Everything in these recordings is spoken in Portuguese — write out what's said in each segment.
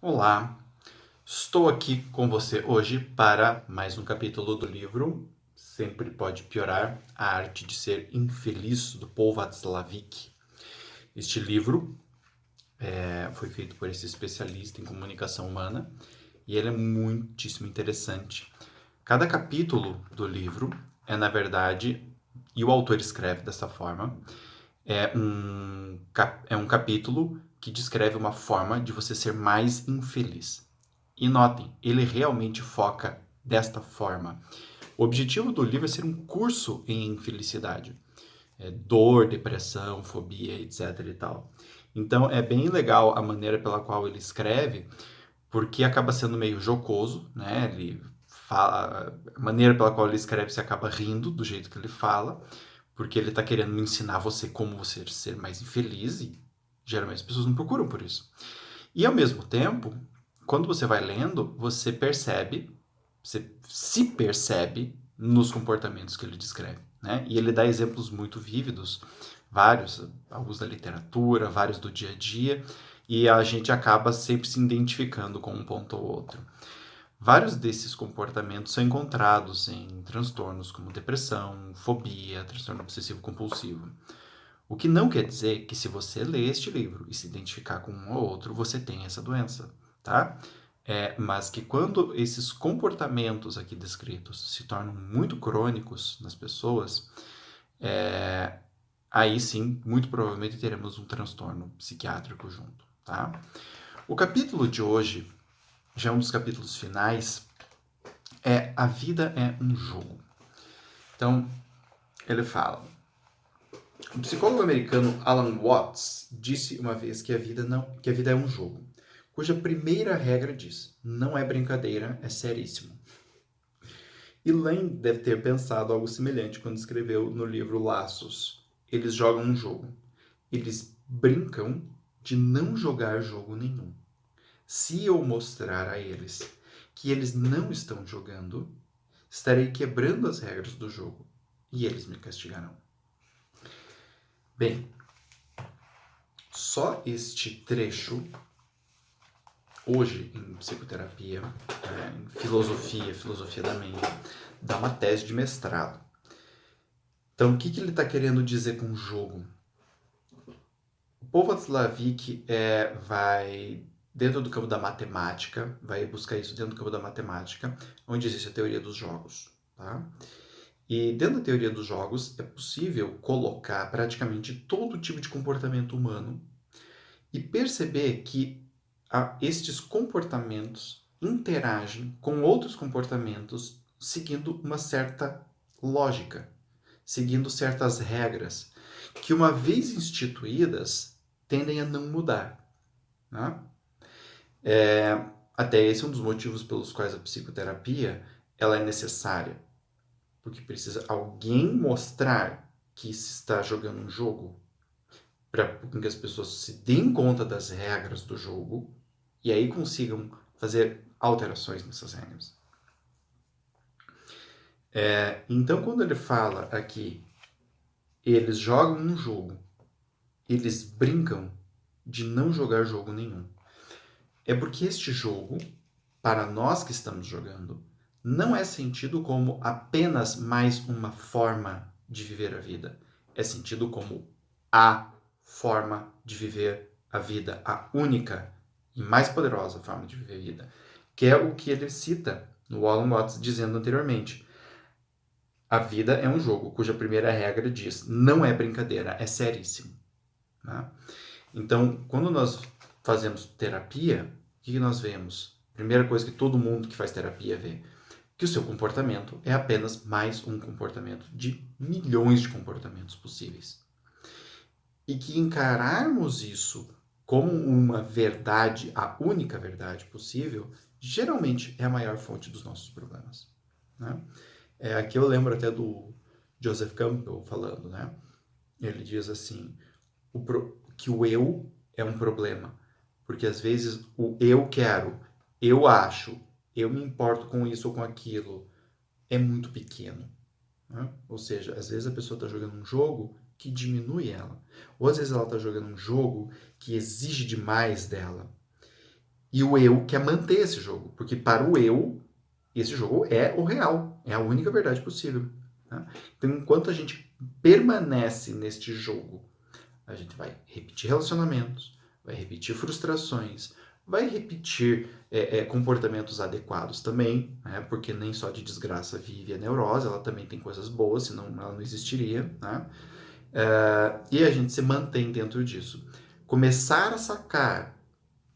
Olá, estou aqui com você hoje para mais um capítulo do livro Sempre Pode Piorar, A Arte de Ser Infeliz, do Paul Václavik. Este livro foi feito por esse especialista em comunicação humana e ele é muitíssimo interessante. Cada capítulo do livro é, na verdade, e o autor escreve dessa forma, é um capítulo que descreve uma forma de você ser mais infeliz. E notem, ele realmente foca desta forma. O objetivo do livro é ser um curso em infelicidade. Dor, depressão, fobia, etc e tal. Então é bem legal a maneira pela qual ele escreve, porque acaba sendo meio jocoso, né? Ele fala, a maneira pela qual ele escreve, você acaba rindo do jeito que ele fala, porque ele está querendo ensinar você como você ser mais infeliz e geralmente as pessoas não procuram por isso. E ao mesmo tempo, quando você vai lendo, você se percebe nos comportamentos que ele descreve, né? E ele dá exemplos muito vívidos, vários, alguns da literatura, vários do dia a dia, e a gente acaba sempre se identificando com um ponto ou outro. Vários desses comportamentos são encontrados em transtornos como depressão, fobia, transtorno obsessivo compulsivo. O que não quer dizer que se você ler este livro e se identificar com um ou outro, você tem essa doença, tá? Mas que quando esses comportamentos aqui descritos se tornam muito crônicos nas pessoas, aí sim, muito provavelmente teremos um transtorno psiquiátrico junto, tá? O capítulo de hoje, já é um dos capítulos finais, é A Vida é um Jogo. Então, ele fala: o psicólogo americano Alan Watts disse uma vez que que a vida é um jogo, cuja primeira regra diz: não é brincadeira, é seríssimo. E Lane deve ter pensado algo semelhante quando escreveu no livro Laços. Eles jogam um jogo. Eles brincam de não jogar jogo nenhum. Se eu mostrar a eles que eles não estão jogando, estarei quebrando as regras do jogo e eles me castigarão. Bem, só este trecho, hoje em psicoterapia, em filosofia da mente, dá uma tese de mestrado. Então, o que ele está querendo dizer com jogo? O Paul Václavik vai dentro do campo da matemática, vai buscar isso dentro do campo da matemática, onde existe a teoria dos jogos. Tá? E dentro da teoria dos jogos é possível colocar praticamente todo tipo de comportamento humano e perceber que estes comportamentos interagem com outros comportamentos seguindo uma certa lógica, seguindo certas regras, que uma vez instituídas tendem a não mudar. Né? Até esse é um dos motivos pelos quais a psicoterapia ela é necessária, porque precisa alguém mostrar que se está jogando um jogo para que as pessoas se deem conta das regras do jogo e aí consigam fazer alterações nessas regras. Então, quando ele fala aqui, eles jogam um jogo, eles brincam de não jogar jogo nenhum. É porque este jogo, para nós que estamos jogando, não é sentido como apenas mais uma forma de viver a vida. É sentido como a forma de viver a vida, a única e mais poderosa forma de viver a vida, que é o que ele cita no Alan Watts dizendo anteriormente. A vida é um jogo cuja primeira regra diz: não é brincadeira, é seríssimo. Né? Então, quando nós fazemos terapia, o que nós vemos? Primeira coisa que todo mundo que faz terapia vê: que o seu comportamento é apenas mais um comportamento de milhões de comportamentos possíveis. E que encararmos isso como uma verdade, a única verdade possível, geralmente é a maior fonte dos nossos problemas. Né? Aqui eu lembro até do Joseph Campbell falando, né? Ele diz assim, que o eu é um problema, porque às vezes o eu quero, eu acho, eu me importo com isso ou com aquilo, é muito pequeno. Né? Ou seja, às vezes a pessoa está jogando um jogo que diminui ela. Ou às vezes ela está jogando um jogo que exige demais dela. E o eu quer manter esse jogo, porque para o eu, esse jogo é o real, é a única verdade possível. Tá? Então, enquanto a gente permanece neste jogo, a gente vai repetir relacionamentos, vai repetir frustrações, vai repetir comportamentos adequados também, né? Porque nem só de desgraça vive a neurose, ela também tem coisas boas, senão ela não existiria. Né? E a gente se mantém dentro disso. Começar a sacar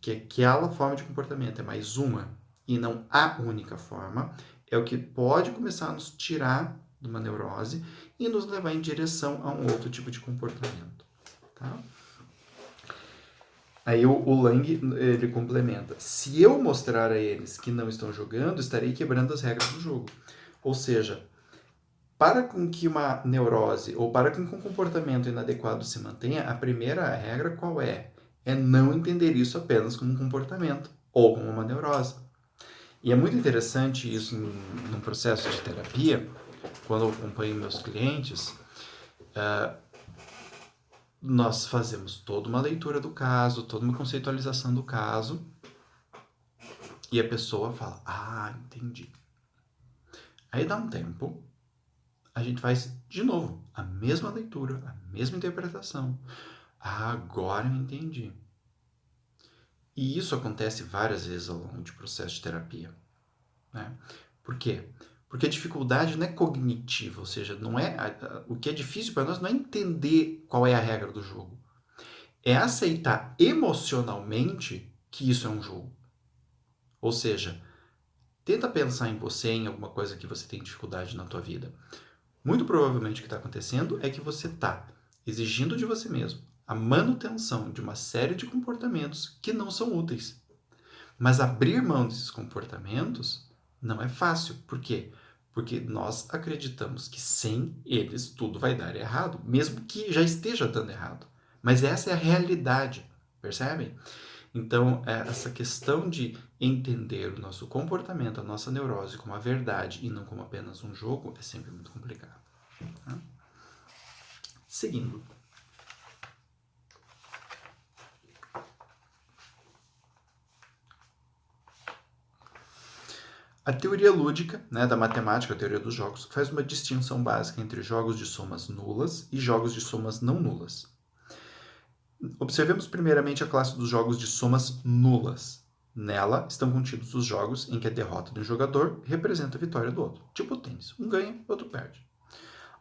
que aquela forma de comportamento é mais uma e não a única forma, é o que pode começar a nos tirar de uma neurose e nos levar em direção a um outro tipo de comportamento. Tá? Aí o Lang, ele complementa: se eu mostrar a eles que não estão jogando, estarei quebrando as regras do jogo. Ou seja, para com que uma neurose ou para com que um comportamento inadequado se mantenha, a primeira regra qual é? É não entender isso apenas como um comportamento ou como uma neurose. E é muito interessante isso num processo de terapia, quando eu acompanho meus clientes, nós fazemos toda uma leitura do caso, toda uma conceitualização do caso, e a pessoa fala: ah, entendi. Aí dá um tempo, a gente faz de novo a mesma leitura, a mesma interpretação. Ah, agora eu entendi. E isso acontece várias vezes ao longo de processo de terapia. Né? Por quê? Porque a dificuldade não é cognitiva, ou seja, não é o que é difícil para nós não é entender qual é a regra do jogo. É aceitar emocionalmente que isso é um jogo. Ou seja, tenta pensar em você, em alguma coisa que você tem dificuldade na tua vida. Muito provavelmente o que está acontecendo é que você está exigindo de você mesmo a manutenção de uma série de comportamentos que não são úteis. Mas abrir mão desses comportamentos não é fácil. Por quê? Porque nós acreditamos que sem eles tudo vai dar errado, mesmo que já esteja dando errado. Mas essa é a realidade, percebem? Então, essa questão de entender o nosso comportamento, a nossa neurose como a verdade e não como apenas um jogo é sempre muito complicado. Tá? Seguindo. A teoria lúdica, né, da matemática, a teoria dos jogos, faz uma distinção básica entre jogos de somas nulas e jogos de somas não nulas. Observemos primeiramente a classe dos jogos de somas nulas. Nela estão contidos os jogos em que a derrota de um jogador representa a vitória do outro, tipo tênis. Um ganha, outro perde.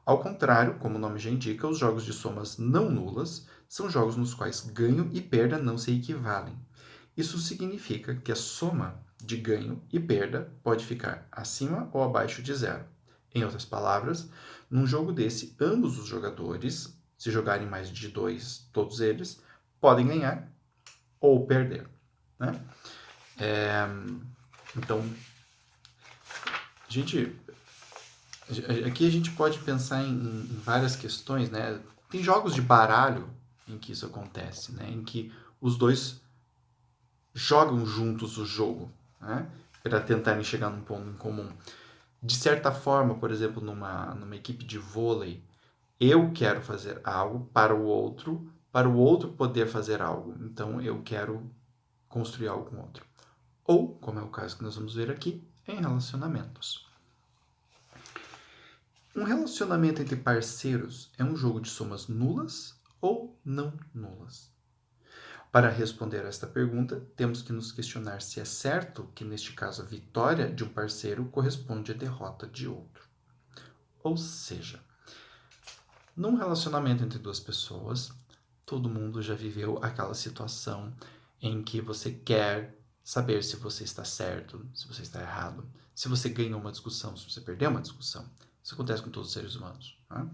Ao contrário, como o nome já indica, os jogos de somas não nulas são jogos nos quais ganho e perda não se equivalem. Isso significa que a soma de ganho e perda pode ficar acima ou abaixo de zero. Em outras palavras, num jogo desse, ambos os jogadores, se jogarem mais de dois, todos eles, podem ganhar ou perder. Né? Então, aqui a gente pode pensar em várias questões. Né? Tem jogos de baralho em que isso acontece, né? Em que os dois jogam juntos o jogo, né? Para tentarem chegar num ponto em comum. De certa forma, por exemplo, numa equipe de vôlei, eu quero fazer algo para o outro poder fazer algo. Então, eu quero construir algo com o outro. Ou, como é o caso que nós vamos ver aqui, em relacionamentos. Um relacionamento entre parceiros é um jogo de somas nulas ou não nulas? Para responder a esta pergunta, temos que nos questionar se é certo que, neste caso, a vitória de um parceiro corresponde à derrota de outro. Ou seja, num relacionamento entre duas pessoas, todo mundo já viveu aquela situação em que você quer saber se você está certo, se você está errado, se você ganhou uma discussão, se você perdeu uma discussão. Isso acontece com todos os seres humanos. Né?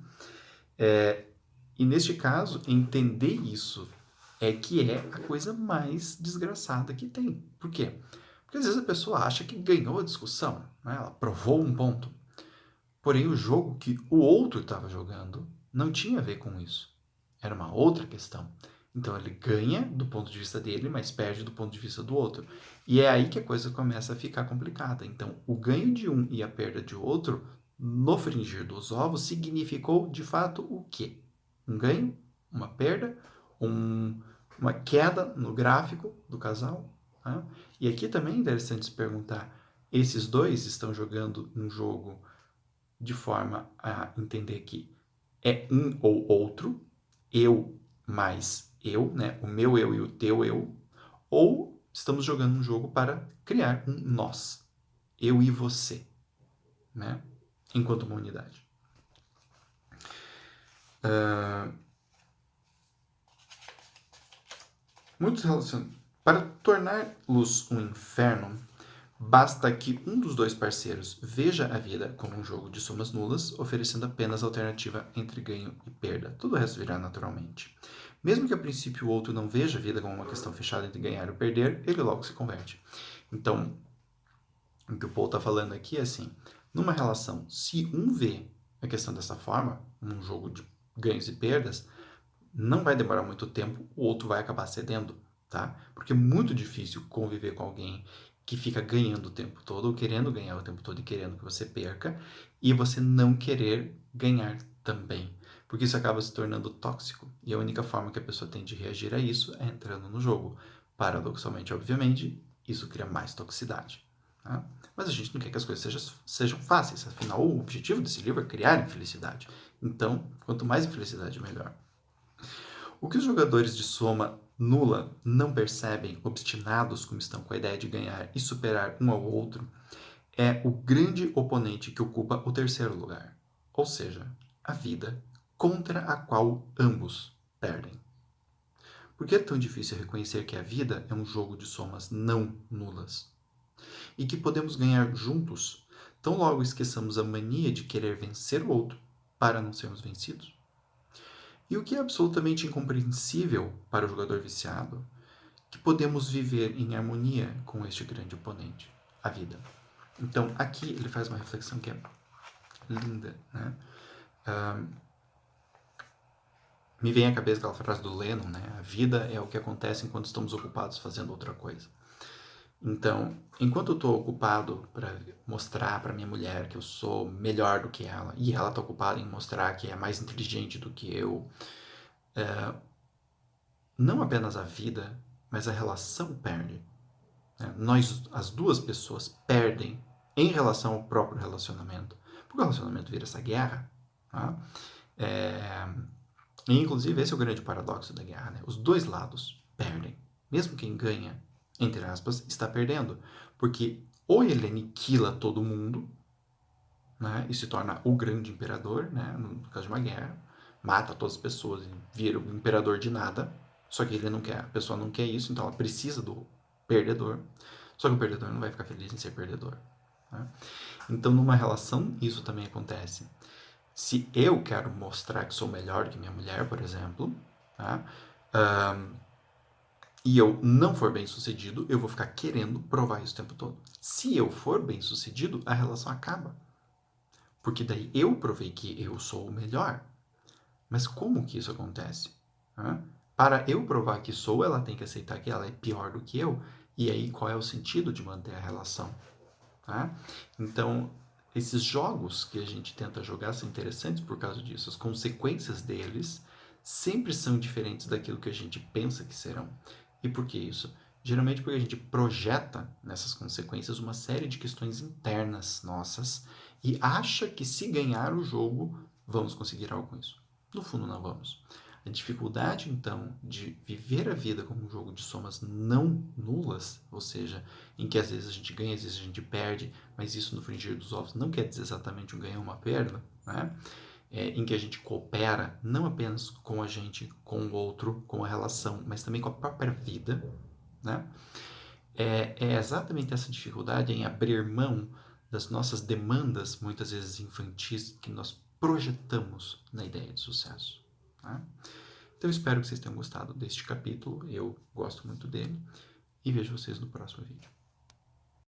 E neste caso, entender isso é que é a coisa mais desgraçada que tem. Por quê? Porque às vezes a pessoa acha que ganhou a discussão, né? Ela provou um ponto. Porém, o jogo que o outro estava jogando não tinha a ver com isso. Era uma outra questão. Então ele ganha do ponto de vista dele, mas perde do ponto de vista do outro. E é aí que a coisa começa a ficar complicada. Então, o ganho de um e a perda de outro, no fringir dos ovos, significou de fato o quê? Um ganho, uma perda, uma queda no gráfico do casal. Tá? E aqui também é interessante se perguntar, esses dois estão jogando um jogo de forma a entender que é um ou outro, eu mais eu, né? O meu eu e o teu eu, ou estamos jogando um jogo para criar um nós, eu e você, né? Enquanto uma unidade. Muitos relacionam. Para tornar luz um inferno, basta que um dos dois parceiros veja a vida como um jogo de somas nulas, oferecendo apenas a alternativa entre ganho e perda. Tudo o resto virá naturalmente. Mesmo que a princípio o outro não veja a vida como uma questão fechada entre ganhar ou perder, ele logo se converte. Então, o que o Paul está falando aqui é assim, numa relação, se um vê a questão dessa forma, um jogo de ganhos e perdas, não vai demorar muito tempo, o outro vai acabar cedendo, tá? Porque é muito difícil conviver com alguém que fica ganhando o tempo todo, ou querendo ganhar o tempo todo e querendo que você perca, e você não querer ganhar também. Porque isso acaba se tornando tóxico. E a única forma que a pessoa tem de reagir a isso é entrando no jogo. Paradoxalmente, obviamente, isso cria mais toxicidade. Tá? Mas a gente não quer que as coisas sejam fáceis. Afinal, o objetivo desse livro é criar infelicidade. Então, quanto mais infelicidade, melhor. O que os jogadores de soma nula não percebem, obstinados como estão com a ideia de ganhar e superar um ao outro, é o grande oponente que ocupa o terceiro lugar, ou seja, a vida, contra a qual ambos perdem. Por que é tão difícil reconhecer que a vida é um jogo de somas não nulas? E que podemos ganhar juntos, tão logo esqueçamos a mania de querer vencer o outro para não sermos vencidos? E o que é absolutamente incompreensível para o jogador viciado, que podemos viver em harmonia com este grande oponente, a vida. Então, aqui ele faz uma reflexão que é linda, né? Me vem à cabeça aquela frase do Lennon, né? A vida é o que acontece enquanto estamos ocupados fazendo outra coisa. Então, enquanto eu estou ocupado para mostrar para minha mulher que eu sou melhor do que ela, e ela está ocupada em mostrar que é mais inteligente do que eu, não apenas a vida, mas a relação perde. Nós, as duas pessoas perdem em relação ao próprio relacionamento. Porque o relacionamento vira essa guerra. Tá? E, inclusive, esse é o grande paradoxo da guerra. Né? Os dois lados perdem. Mesmo quem ganha, entre aspas, está perdendo. Porque ou ele aniquila todo mundo, né? E se torna o grande imperador, né? No caso de uma guerra, mata todas as pessoas e vira o imperador de nada. Só que ele não quer, a pessoa não quer isso, então ela precisa do perdedor. Só que o perdedor não vai ficar feliz em ser perdedor. Né? Então, numa relação, isso também acontece. Se eu quero mostrar que sou melhor que minha mulher, por exemplo, tá? E eu não for bem sucedido, eu vou ficar querendo provar isso o tempo todo. Se eu for bem sucedido, a relação acaba. Porque daí eu provei que eu sou o melhor. Mas como que isso acontece? Para eu provar que sou, ela tem que aceitar que ela é pior do que eu. E aí, qual é o sentido de manter a relação? Tá? Então, esses jogos que a gente tenta jogar são interessantes por causa disso. As consequências deles sempre são diferentes daquilo que a gente pensa que serão. E por que isso? Geralmente porque a gente projeta nessas consequências uma série de questões internas nossas e acha que se ganhar o jogo, vamos conseguir algo com isso. No fundo, não vamos. A dificuldade, então, de viver a vida como um jogo de somas não nulas, ou seja, em que às vezes a gente ganha, às vezes a gente perde, mas isso no frigir dos ovos não quer dizer exatamente um ganho ou uma perda, né? Em que a gente coopera não apenas com a gente, com o outro, com a relação, mas também com a própria vida, né? É exatamente essa dificuldade em abrir mão das nossas demandas, muitas vezes infantis, que nós projetamos na ideia de sucesso. Tá? Então, espero que vocês tenham gostado deste capítulo. Eu gosto muito dele. E vejo vocês no próximo vídeo.